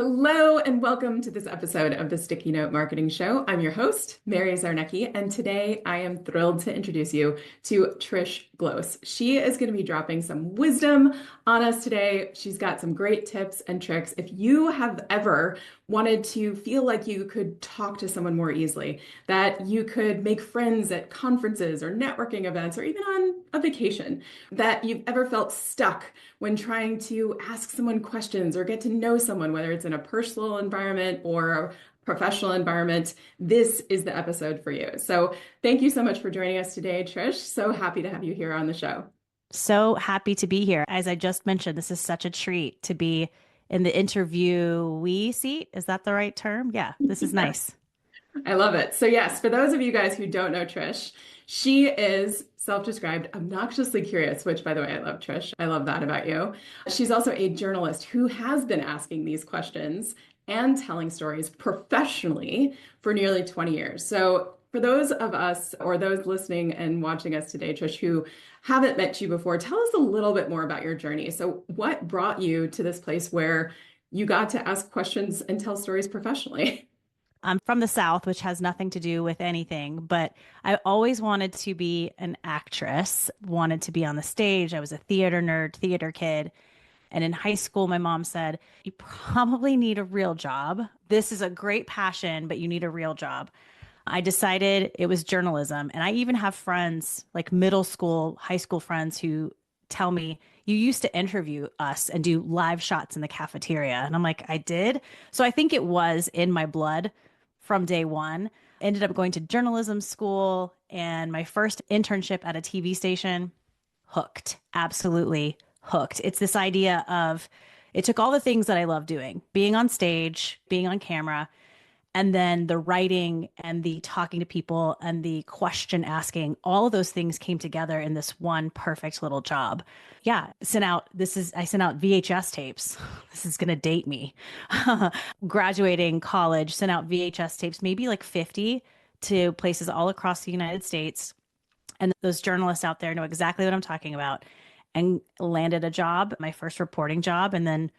Hello and welcome to this episode of the Sticky Note Marketing Show. I'm your host, Mary Czarnecki, and today I am thrilled to introduce you to Trish Glose. She is going to be dropping some wisdom on us today. She's got some great tips and tricks. If you have ever wanted to feel like you could talk to someone more easily, that you could make friends at conferences or networking events or even on a vacation, that you've ever felt stuck when trying to ask someone questions or get to know someone, whether it's in a personal environment or a professional environment, this is the episode for you. So thank you so much for joining us today, Trish. So happy to have you here on the show. So happy to be here. As I just mentioned, this is such a treat to be in the interviewee seat. Is that the right term? Yeah, this is nice. I love it. So yes, for those of you guys who don't know Trish, she is self-described obnoxiously curious, which by the way, I love Trish. I love that about you. She's also a journalist who has been asking these questions and telling stories professionally for nearly 20 years. So for those of us or those listening and watching us today, Trish, who haven't met you before, tell us a little bit more about your journey. So what brought you to this place where you got to ask questions and tell stories professionally? I'm from the South, which has nothing to do with anything, but I always wanted to be an actress, wanted to be on the stage. I was a theater nerd, theater kid. And in high school, my mom said, "You probably need a real job. This is a great passion, but you need a real job." I decided it was journalism. And I even have friends, like middle school, high school friends, who tell me, "You used to interview us and do live shots in the cafeteria." And I'm like, "I did." So I think it was in my blood from day one. Ended up going to journalism school and my first internship at a TV station. Hooked, absolutely hooked. It's this idea of it took all the things that I love doing, being on stage, being on camera, and then the writing and the talking to people and the question asking, all of those things came together in this one perfect little job. Yeah, I sent out VHS tapes. This is going to date me. Graduating college, sent out VHS tapes, maybe like 50 to places all across the United States. And those journalists out there know exactly what I'm talking about, and landed a job, my first reporting job, and then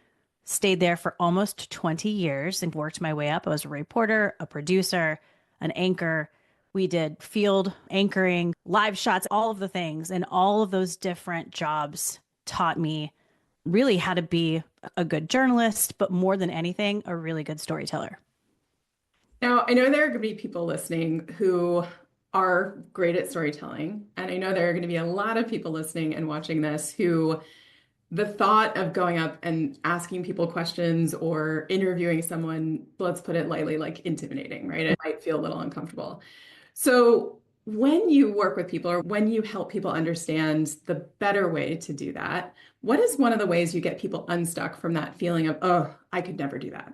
stayed there for almost 20 years and worked my way up. I was a reporter, a producer, an anchor. We did field anchoring, live shots, all of the things. And all of those different jobs taught me really how to be a good journalist, but more than anything, a really good storyteller. Now, I know there are going to be people listening who are great at storytelling. And I know there are going to be a lot of people listening and watching this who the thought of going up and asking people questions or interviewing someone, let's put it lightly, like intimidating, right? It might feel a little uncomfortable. So when you work with people or when you help people understand the better way to do that, what is one of the ways you get people unstuck from that feeling of, oh, I could never do that?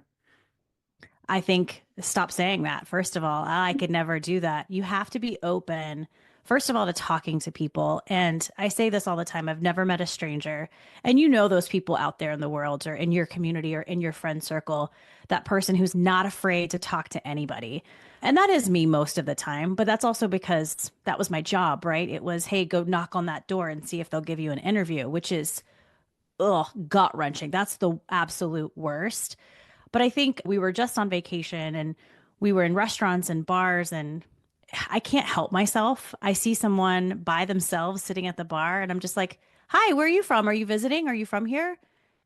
I think stop saying that. First of all, I could never do that. You have to be open, first of all, to talking to people. And I say this all the time. I've never met a stranger. And you know those people out there in the world or in your community or in your friend circle, that person who's not afraid to talk to anybody. And that is me most of the time. But that's also because that was my job, right? It was, hey, go knock on that door and see if they'll give you an interview, which is, ugh, gut wrenching. That's the absolute worst. But I think we were just on vacation and we were in restaurants and bars, and I can't help myself. I see someone by themselves sitting at the bar and I'm just like, "Hi, where are you from? Are you visiting? Are you from here?"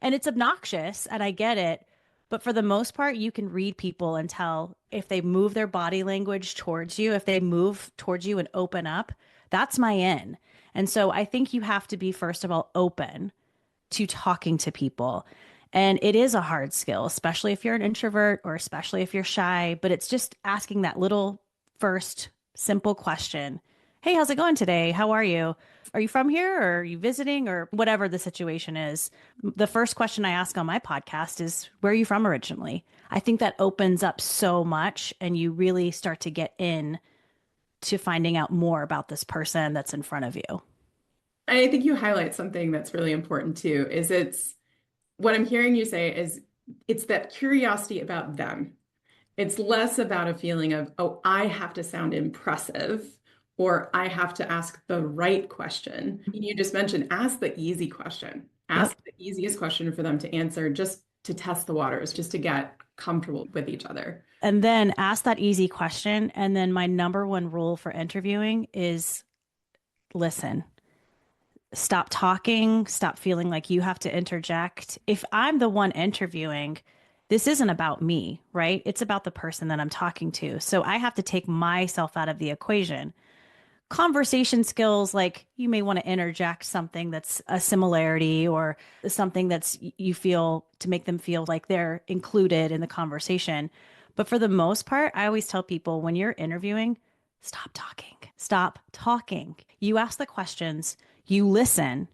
And it's obnoxious and I get it. But for the most part, you can read people and tell if they move their body language towards you, if they move towards you and open up, that's my in. And so I think you have to be, first of all, open to talking to people. And it is a hard skill, especially if you're an introvert or especially if you're shy, but it's just asking that little first simple question. "Hey, how's it going today? How are you? Are you from here or are you visiting?" Or whatever the situation is. The first question I ask on my podcast is, "Where are you from originally?" I think that opens up so much and you really start to get in to finding out more about this person that's in front of you. I think you highlight something that's really important too, is it's what I'm hearing you say is it's that curiosity about them. It's less about a feeling of, oh, I have to sound impressive or I have to ask the right question. You just mentioned ask the easy question. Yep. Ask the easiest question for them to answer. Just to test the waters, just to get comfortable with each other. And then ask that easy question. And then my number one rule for interviewing is listen. Stop talking, stop feeling like you have to interject. If I'm the one interviewing, this isn't about me, right? It's about the person that I'm talking to. So I have to take myself out of the equation. Conversation skills, like you may want to interject something that's a similarity or something that's you feel to make them feel like they're included in the conversation. But for the most part, I always tell people when you're interviewing, stop talking. Stop talking. You ask the questions, you listen,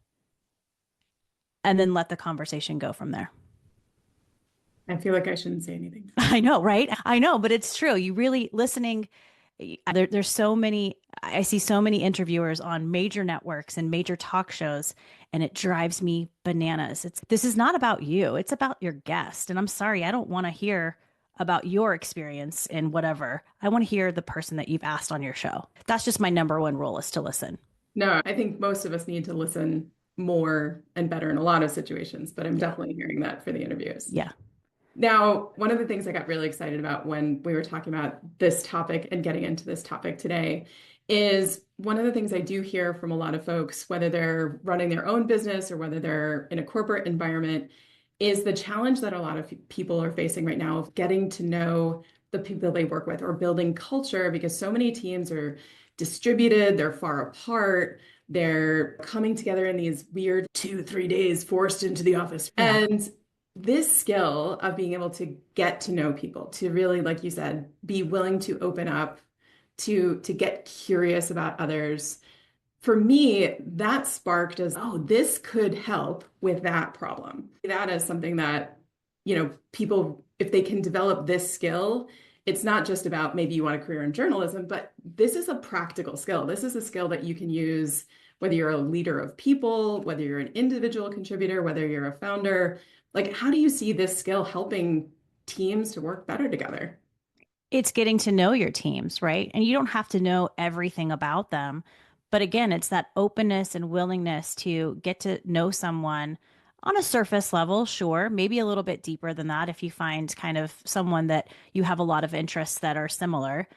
and then let the conversation go from there. I feel like I shouldn't say anything. I know, right? I know, but it's true. You really listening. There's so many, I see so many interviewers on major networks and major talk shows, and it drives me bananas. This is not about you. It's about your guest. And I'm sorry, I don't want to hear about your experience in whatever. I want to hear the person that you've asked on your show. That's just my number one rule is to listen. No, I think most of us need to listen more and better in a lot of situations, but I'm definitely hearing that for the interviews. Yeah. Now, one of the things I got really excited about when we were talking about this topic and getting into this topic today is one of the things I do hear from a lot of folks, whether they're running their own business or whether they're in a corporate environment, is the challenge that a lot of people are facing right now of getting to know the people they work with or building culture, because so many teams are distributed, they're far apart, they're coming together in these weird 2, 3 days forced into the office. Yeah. And this skill of being able to get to know people, to really, like you said, be willing to open up, to get curious about others. For me, that sparked as, oh, this could help with that problem. That is something that, people, if they can develop this skill, it's not just about maybe you want a career in journalism, but this is a practical skill. This is a skill that you can use whether you're a leader of people, whether you're an individual contributor, whether you're a founder. Like, how do you see this skill helping teams to work better together? It's getting to know your teams, right? And you don't have to know everything about them. But again, it's that openness and willingness to get to know someone on a surface level, sure, maybe a little bit deeper than that if you find kind of someone that you have a lot of interests that are similar.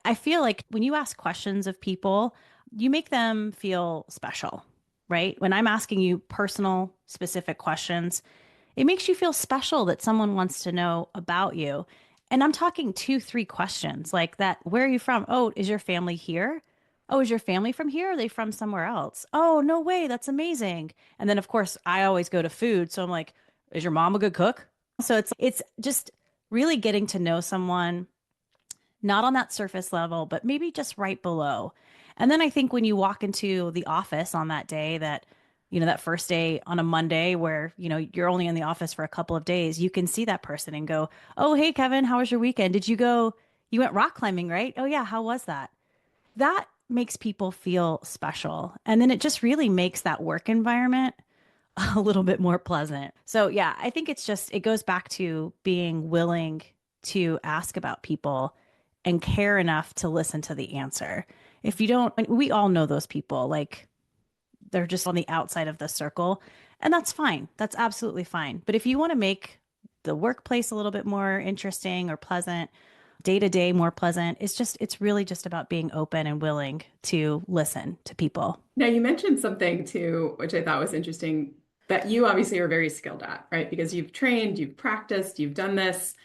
I feel like when you ask questions of people, you make them feel special, right? When I'm asking you personal, specific questions, it makes you feel special that someone wants to know about you. And I'm talking 2, 3 questions like that. Where are you from? Oh, is your family here? Oh, is your family from here? Or are they from somewhere else? Oh, no way. That's amazing. And then, of course, I always go to food. So I'm like, is your mom a good cook? So it's just really getting to know someone, not on that surface level, but maybe just right below. And then I think when you walk into the office on that day that first day on a Monday where, you're only in the office for a couple of days, you can see that person and go, oh, hey, Kevin, how was your weekend? You went rock climbing, right? Oh, yeah. How was that? That makes people feel special. And then it just really makes that work environment a little bit more pleasant. So, yeah, I think it goes back to being willing to ask about people and care enough to listen to the answer. If you don't, we all know those people, like they're just on the outside of the circle, and that's fine. That's absolutely fine. But if you want to make the workplace a little bit more interesting or pleasant, day to day more pleasant, it's really just about being open and willing to listen to people. Now, you mentioned something too, which I thought was interesting, that you obviously are very skilled at, right? Because you've trained, you've practiced, you've done this,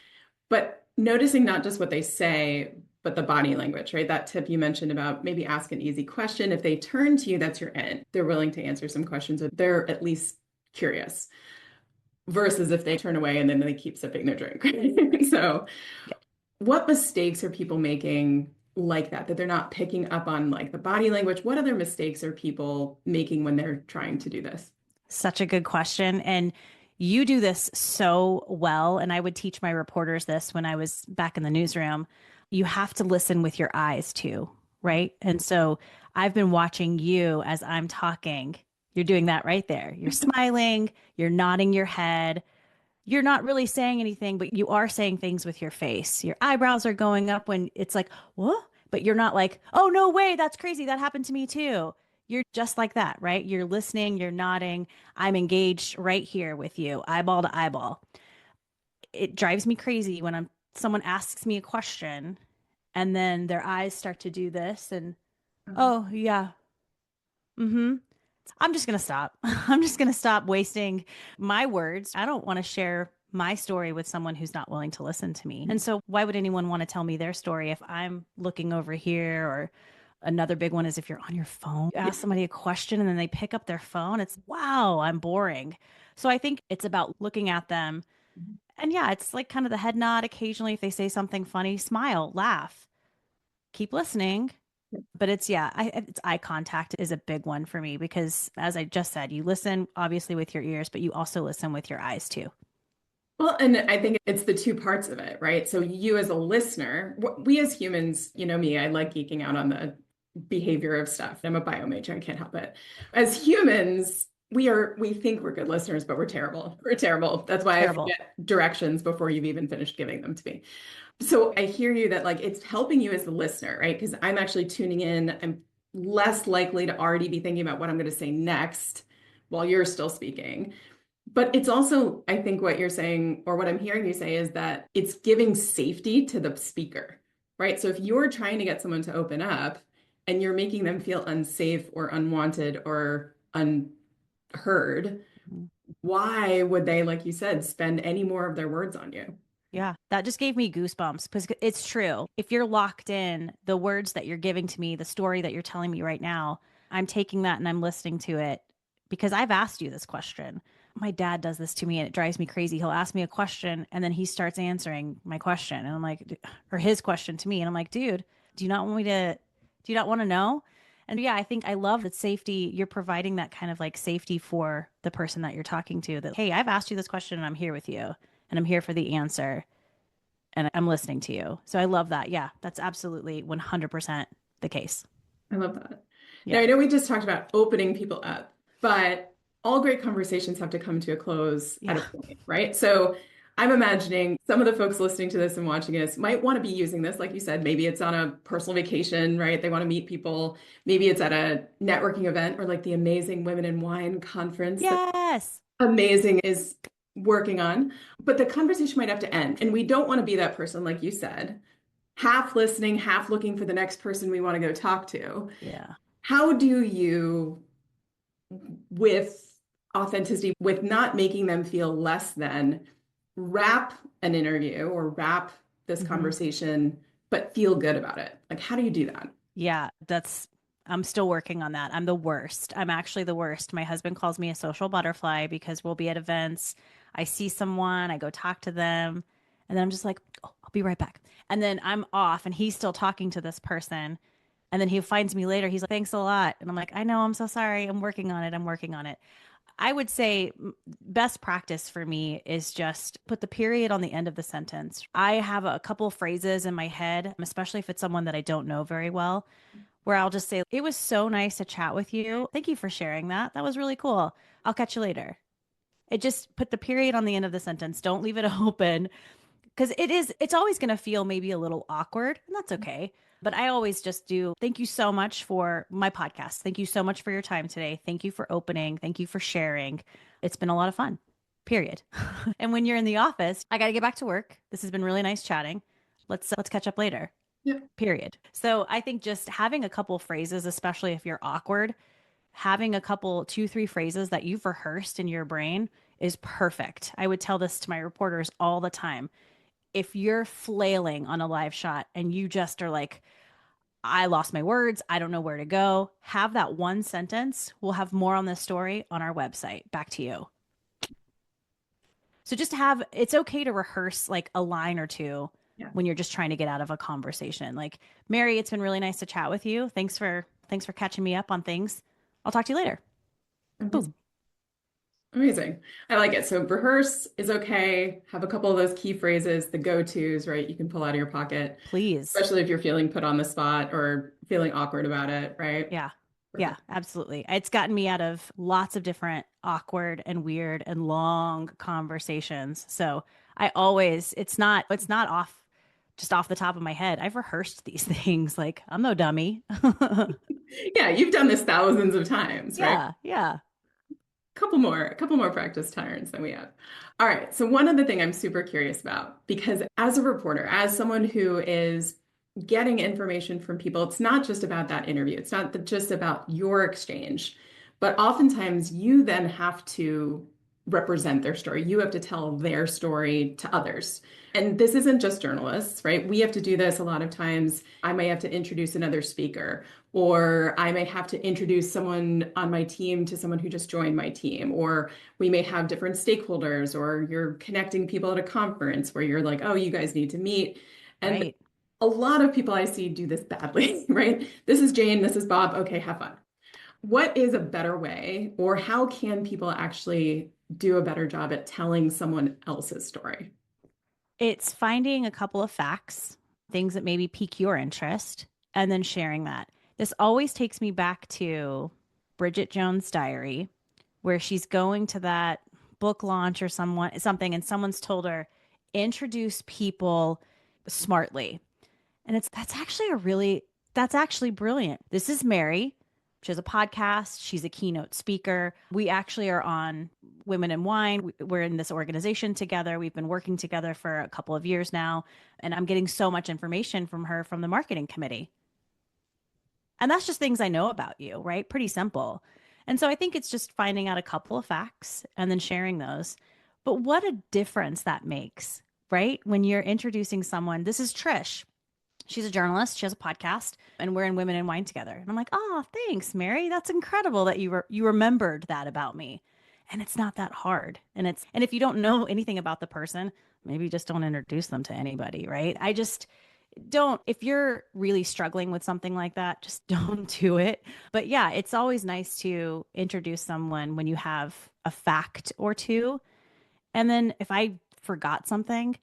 but noticing not just what they say, but the body language, right? That tip you mentioned about maybe ask an easy question. If they turn to you, that's your end. They're willing to answer some questions, or they're at least curious, versus if they turn away and then they keep sipping their drink. So what mistakes are people making like that they're not picking up on, like the body language? What other mistakes are people making when they're trying to do this? Such a good question. And you do this so well. And I would teach my reporters this when I was back in the newsroom. You have to listen with your eyes too, right? And so I've been watching you as I'm talking. You're doing that right there. You're smiling, you're nodding your head. You're not really saying anything, but you are saying things with your face. Your eyebrows are going up when it's like, what? But you're not like, oh, no way. That's crazy. That happened to me too. You're just like that, right? You're listening, you're nodding. I'm engaged right here with you, eyeball to eyeball. It drives me crazy when someone asks me a question and then their eyes start to do this and, Um, oh, yeah. Mm-hmm. I'm just going to stop. I'm just going to stop wasting my words. I don't want to share my story with someone who's not willing to listen to me. And so, why would anyone want to tell me their story if I'm looking over here? Or another big one is if you're on your phone, you ask somebody a question and then they pick up their phone. It's wow, I'm boring. So, I think it's about looking at them. And yeah, it's like kind of the head nod occasionally. If they say something funny, smile, laugh, keep listening. But it's eye contact is a big one for me because, as I just said, you listen obviously with your ears, but you also listen with your eyes too. Well, and I think it's the two parts of it, right? So you as a listener, we as humans, you know me, I like geeking out on the behavior of stuff. I'm a bio major, I can't help it. As humans, we think we're good listeners, but we're terrible. We're terrible. That's why I Terrible. forget directions before you've even finished giving them to me. So I hear you that like it's helping you as the listener, right? Because I'm actually tuning in. I'm less likely to already be thinking about what I'm going to say next while you're still speaking. But it's also, I think what you're saying, or what I'm hearing you say, is that it's giving safety to the speaker, right? So if you're trying to get someone to open up and you're making them feel unsafe or unwanted or unheard, Mhm. why would they, like you said, spend any more of their words on you? Yeah, that just gave me goosebumps because it's true. If you're locked in, the words that you're giving to me, the story that you're telling me right now, I'm taking that and I'm listening to it because I've asked you this question. My dad does this to me and it drives me crazy. He'll ask me a question and then he starts answering my question. And I'm like, or his question to me. And I'm like, dude, do you not want me to, do you not want to know? And yeah, I think I love that safety. You're providing that kind of like safety for the person that you're talking to that, hey, I've asked you this question and I'm here with you and I'm here for the answer and I'm listening to you. So I love that. Yeah, that's absolutely 100% the case. I love that. Now, Yeah. I know we just talked about opening people up, but all great conversations have to come to a close at Yeah. a point, right? So I'm imagining some of the folks listening to this and watching this might want to be using this. Like you said, maybe it's on a personal vacation, right? They want to meet people. Maybe it's at a networking event or like the Amazing Women in Wine conference that Yes. Amazing is working on. But the conversation might have to end. And we don't want to be that person, like you said, half listening, half looking for the next person we want to go talk to. Yeah. How do you, with authenticity, with not making them feel less than, wrap an interview or wrap this Hmm. conversation, but feel good about it? Like, how do you do that? Yeah. I'm still working on that. I'm the worst. I'm actually the worst. My husband calls me a social butterfly because we'll be at events. I see someone, I go talk to them, and then I'm just like, oh, I'll be right back. And then I'm off and he's still talking to this person. And then he finds me later. He's like, thanks a lot. And I'm like, I know, I'm so sorry. I'm working on it. I'm working on it. I would say best practice for me is just put the period on the end of the sentence. I have a couple phrases in my head, especially if it's someone that I don't know very well, where I'll just say, it was so nice to chat with you. Thank you for sharing that. That was really cool. I'll catch you later. It just put the period on the end of the sentence. Don't leave it open because it's always going to feel maybe a little awkward, and that's okay. But I always just do thank you so much for my podcast. Thank you so much for your time today. Thank you for opening. Thank you for sharing. It's been a lot of fun. Period. And when you're in the office, I got to get back to work. This has been really nice chatting. Let's catch up later. Yeah, Period. So I think just having a couple phrases, especially if you're awkward, having a couple, two, three phrases that you've rehearsed in your brain is perfect. I would tell this to my reporters all the time. If you're flailing on a live shot and you just are like, I lost my words, I don't know where to go, have that one sentence. We'll have more on this story on our website. Back to you. So just have it's okay to rehearse like a line or two yeah. when you're just trying to get out of a conversation. Like, Mary, it's been really nice to chat with you. Thanks for catching me up on things. I'll talk to you later. Amazing. Boom. Amazing. I like it. So rehearse is okay. Have a couple of those key phrases, the go-tos, right? You can pull out of your pocket, Please. especially if you're feeling put on the spot or feeling awkward about it, right? Yeah. Yeah, Perfect. absolutely. It's gotten me out of lots of different awkward and weird and long conversations. So it's not off just off the top of my head. I've rehearsed these things. Like, I'm no dummy. Yeah, you've done this thousands of times, right? Yeah, yeah. A couple more practice turns than we have. All right. So one other thing I'm super curious about, because as a reporter, as someone who is getting information from people, it's not just about that interview. It's not just about your exchange, but oftentimes you then have to represent their story. You have to tell their story to others. And this isn't just journalists, right? We have to do this a lot of times. I may have to introduce another speaker, or I may have to introduce someone on my team to someone who just joined my team, or we may have different stakeholders, or you're connecting people at a conference where you're like, oh, you guys need to meet. And Right. a lot of people I see do this badly, right? This is Jane, this is Bob. Okay, have fun. What is a better way, or how can people actually do a better job at telling someone else's story? It's finding a couple of facts, things that maybe pique your interest, and then sharing that. This always takes me back to Bridget Jones' Diary, where she's going to that book launch or something, and someone's told her, introduce people smartly. And that's actually brilliant. This is Mary. She has a podcast. She's a keynote speaker. We actually are on Women in Wine. We're in this organization together. We've been working together for a couple of years now. And I'm getting so much information from her from the marketing committee. And that's just things I know about you, right? Pretty simple. And so I think it's just finding out a couple of facts and then sharing those. But what a difference that makes, right? When you're introducing someone, this is Trish. She's a journalist. She has a podcast, and we're in Women in Wine together. And I'm like, oh, thanks, Mary. That's incredible that you remembered that about me. And it's not that hard. And if you don't know anything about the person, maybe just don't introduce them to anybody, right? I just don't. If you're really struggling with something like that, just don't do it. But yeah, it's always nice to introduce someone when you have a fact or two. And then if I forgot something,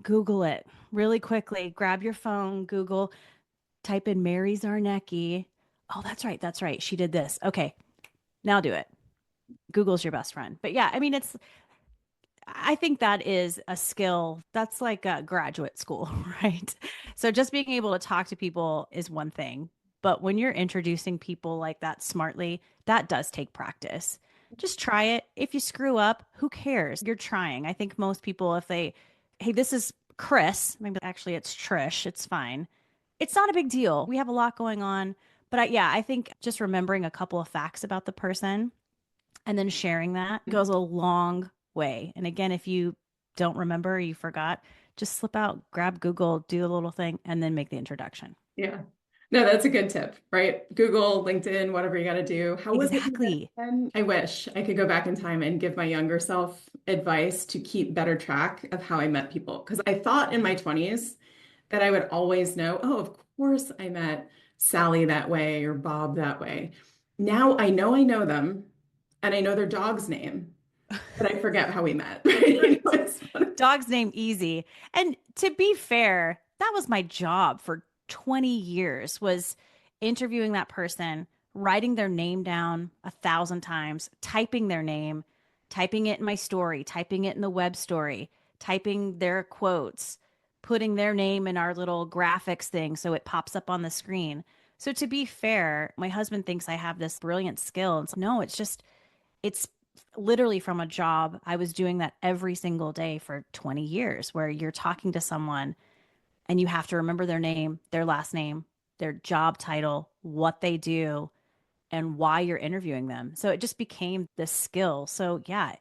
Google it really quickly. Grab your phone, Google, type in Mary Czarnecki. Oh, that's right. That's right. She did this. Okay, now do it. Google's your best friend. But yeah, I mean, I think that is a skill that's like a graduate school, right? So just being able to talk to people is one thing. But when you're introducing people like that smartly, that does take practice. Just try it. If you screw up, who cares? You're trying. I think most people, if they, hey, this is Chris, maybe actually it's Trish, it's fine. It's not a big deal. We have a lot going on. But yeah, I think just remembering a couple of facts about the person and then sharing that goes a long way. And again, if you don't remember, or you forgot, just slip out, grab Google, do a little thing, and then make the introduction. Yeah. No, that's a good tip, right? Google, LinkedIn, whatever you got to do. How was it you met Exactly. again? I wish I could go back in time and give my younger self advice to keep better track of how I met people. Because I thought in my 20s that I would always know, oh, of course I met Sally that way or Bob that way. Now I know them and I know their dog's name, but I forget how we met. Right? Dog's name easy. And to be fair, that was my job for 20 years was interviewing that person, writing their name down 1,000 times, typing their name, typing it in my story, typing it in the web story, typing their quotes, putting their name in our little graphics thing so it pops up on the screen. So to be fair, my husband thinks I have this brilliant skill. And so, no, it's literally from a job. I was doing that every single day for 20 years, where you're talking to someone and you have to remember their name, their last name, their job title, what they do, and why you're interviewing them. So it just became this skill. So yeah,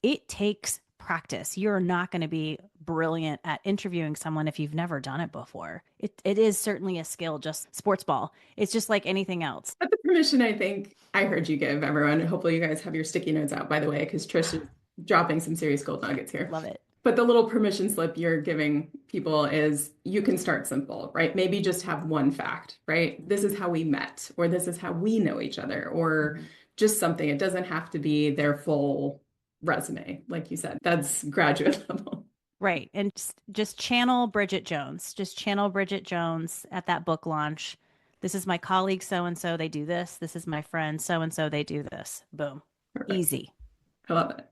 it takes practice. You're not going to be brilliant at interviewing someone if you've never done it before. It is certainly a skill, just sports ball. It's just like anything else. But the permission I think I heard you give everyone. Hopefully you guys have your sticky notes out, by the way, because Trish is dropping some serious gold nuggets here. Love it. But the little permission slip you're giving people is you can start simple, right? Maybe just have one fact, right? This is how we met, or this is how we know each other, or just something. It doesn't have to be their full resume, like you said. That's graduate level. Right. And just channel Bridget Jones. Just channel Bridget Jones at that book launch. This is my colleague so and so, they do this. This is my friend so and so, they do this. Boom. Perfect. Easy. I love it.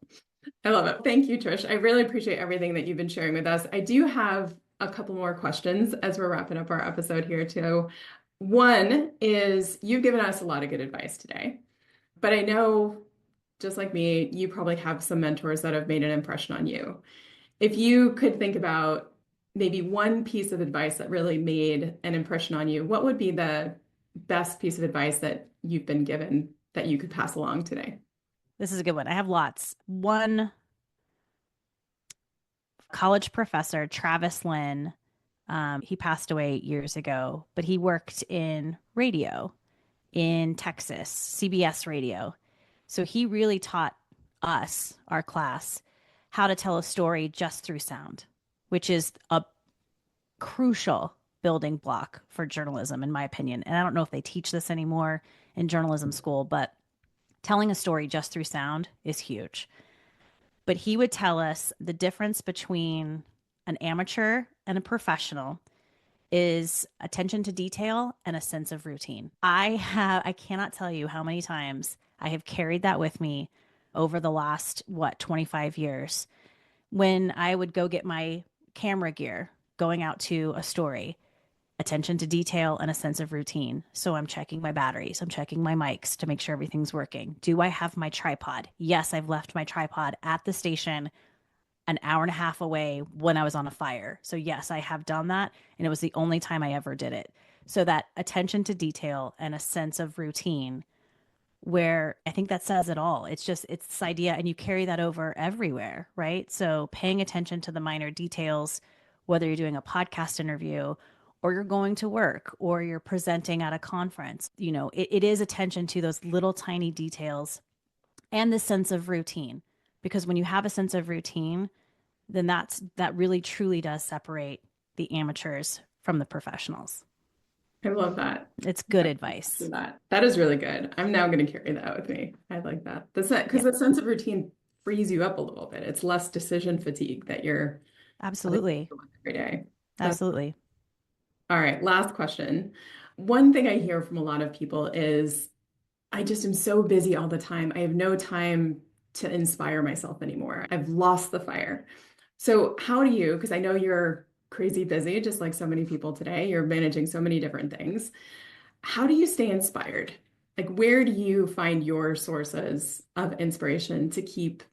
I love it. Thank you, Trish. I really appreciate everything that you've been sharing with us. I do have a couple more questions as we're wrapping up our episode here, too. One is you've given us a lot of good advice today, but I know just like me, you probably have some mentors that have made an impression on you. If you could think about maybe one piece of advice that really made an impression on you, what would be the best piece of advice that you've been given that you could pass along today? This is a good one. I have lots. One college professor, Travis Lynn, he passed away years ago, but he worked in radio in Texas, CBS radio. So he really taught us, our class, how to tell a story just through sound, which is a crucial building block for journalism, in my opinion. And I don't know if they teach this anymore in journalism school, but telling a story just through sound is huge. But he would tell us the difference between an amateur and a professional is attention to detail and a sense of routine. I cannot tell you how many times I have carried that with me over the last 25 years when I would go get my camera gear going out to a story. Attention to detail and a sense of routine. So I'm checking my batteries, I'm checking my mics to make sure everything's working. Do I have my tripod? Yes, I've left my tripod at the station an hour and a half away when I was on a fire. So yes, I have done that. And it was the only time I ever did it. So that attention to detail and a sense of routine, where I think that says it all. It's this idea, and you carry that over everywhere, right? So paying attention to the minor details, whether you're doing a podcast interview or you're going to work or you're presenting at a conference, it is attention to those little tiny details and the sense of routine. Because when you have a sense of routine, then that really truly does separate the amateurs from the professionals. I love that. It's good advice. That is really good. I'm now going to carry that with me. I like that. Because the sense of routine frees you up a little bit. It's less decision fatigue that you're absolutely every day. Absolutely. All right, last question. One thing I hear from a lot of people is, I just am so busy all the time. I have no time to inspire myself anymore. I've lost the fire. So how do you, because I know you're crazy busy, just like so many people today, you're managing so many different things. How do you stay inspired? Like, where do you find your sources of inspiration to keep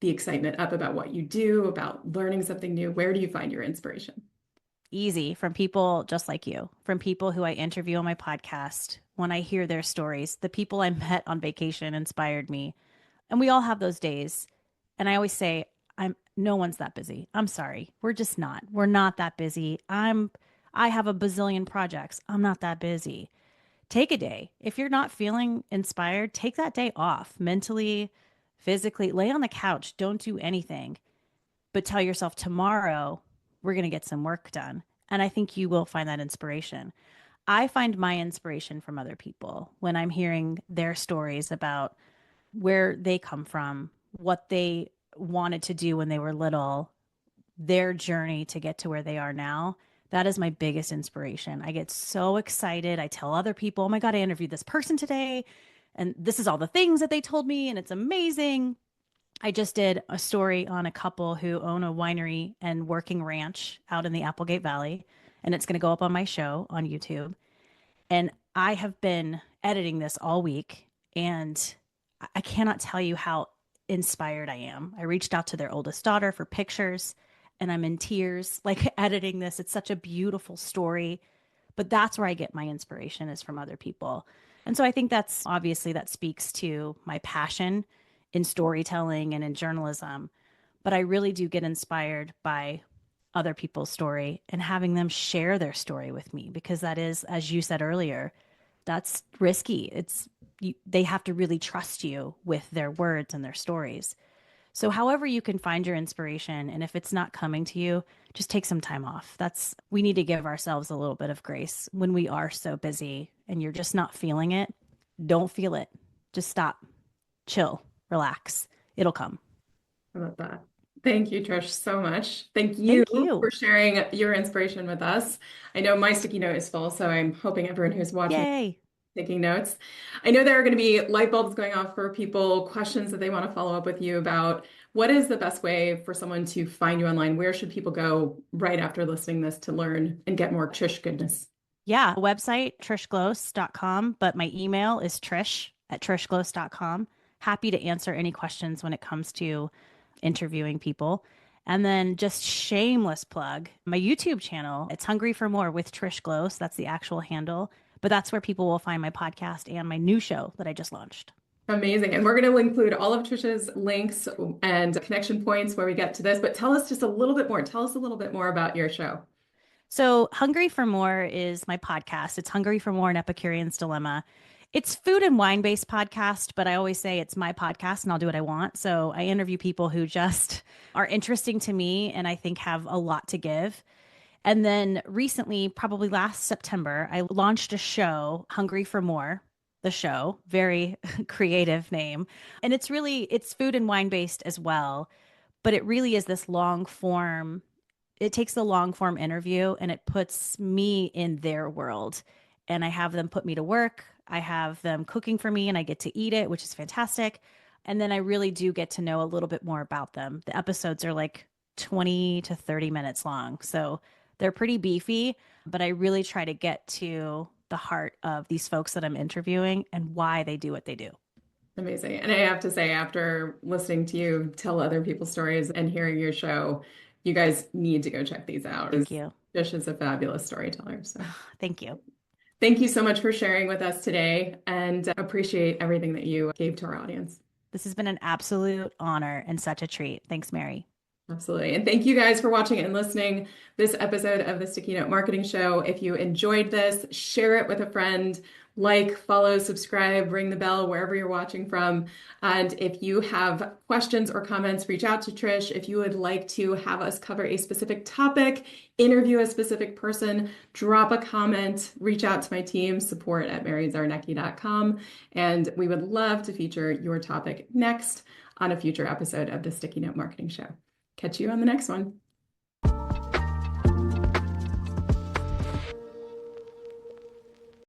the excitement up about what you do, about learning something new? Where do you find your inspiration? Easy, from people just like you, from people who I interview on my podcast. When I hear their stories, the people I met on vacation inspired me. And we all have those days. And I always say, no one's that busy. I'm sorry. We're just not. We're not that busy. I have a bazillion projects. I'm not that busy. Take a day. If you're not feeling inspired, take that day off mentally, physically. Lay on the couch. Don't do anything. But tell yourself, tomorrow we're going to get some work done. And I think you will find that inspiration. I find my inspiration from other people when I'm hearing their stories about where they come from, what they wanted to do when they were little, their journey to get to where they are now. That is my biggest inspiration. I get so excited. I tell other people, oh my God, I interviewed this person today, and this is all the things that they told me, and it's amazing. I just did a story on a couple who own a winery and working ranch out in the Applegate Valley, and it's going to go up on my show on YouTube. And I have been editing this all week, and I cannot tell you how inspired I am. I reached out to their oldest daughter for pictures, and I'm in tears, like editing this. It's such a beautiful story, but that's where I get my inspiration, is from other people. And so I think that's obviously, that speaks to my passion in storytelling and in journalism. But I really do get inspired by other people's story and having them share their story with me, because that is, as you said earlier, that's risky. They have to really trust you with their words and their stories. So however you can find your inspiration, and if it's not coming to you, just take some time off. We need to give ourselves a little bit of grace when we are so busy and you're just not feeling it. Don't feel it. Just stop, chill, relax. It'll come. I love that. Thank you, Trish, so much. Thank you for sharing your inspiration with us. I know my sticky note is full, so I'm hoping everyone who's watching is taking notes. I know there are going to be light bulbs going off for people, questions that they want to follow up with you about. What is the best way for someone to find you online? Where should people go right after listening this to learn and get more Trish goodness? Yeah, website, trishglose.com, but my email is trish@trishglose.com. happy to answer any questions when it comes to interviewing people. And then just shameless plug, my YouTube channel. It's Hungry for More with Trish Glose. That's the actual handle. But that's where people will find my podcast and my new show that I just launched. Amazing. And we're going to include all of Trisha's links and connection points where we get to this, but tell us just a little bit more. Tell us a little bit more about your show. So, Hungry for More is my podcast. It's Hungry for More, an Epicurean's Dilemma. It's food and wine based podcast, but I always say it's my podcast and I'll do what I want. So I interview people who just are interesting to me and I think have a lot to give. And then recently, probably last September, I launched a show, Hungry for More, the show, very creative name. And it's food and wine based as well, but it really is this long form. It takes the long form interview and it puts me in their world. And I have them put me to work. I have them cooking for me and I get to eat it, which is fantastic. And then I really do get to know a little bit more about them. The episodes are like 20 to 30 minutes long. So they're pretty beefy, but I really try to get to the heart of these folks that I'm interviewing and why they do what they do. Amazing. And I have to say, after listening to you tell other people's stories and hearing your show, you guys need to go check these out. Thank you. Trish is a fabulous storyteller. So thank you. Thank you so much for sharing with us today and appreciate everything that you gave to our audience. This has been an absolute honor and such a treat. Thanks, Mary. Absolutely. And thank you guys for watching and listening this episode of the Sticky Note Marketing Show. If you enjoyed this, share it with a friend, like, follow, subscribe, ring the bell wherever you're watching from. And if you have questions or comments, reach out to Trish. If you would like to have us cover a specific topic, interview a specific person, drop a comment, reach out to my team, support@maryczarnecki.com. And we would love to feature your topic next on a future episode of the Sticky Note Marketing Show. Catch you on the next one.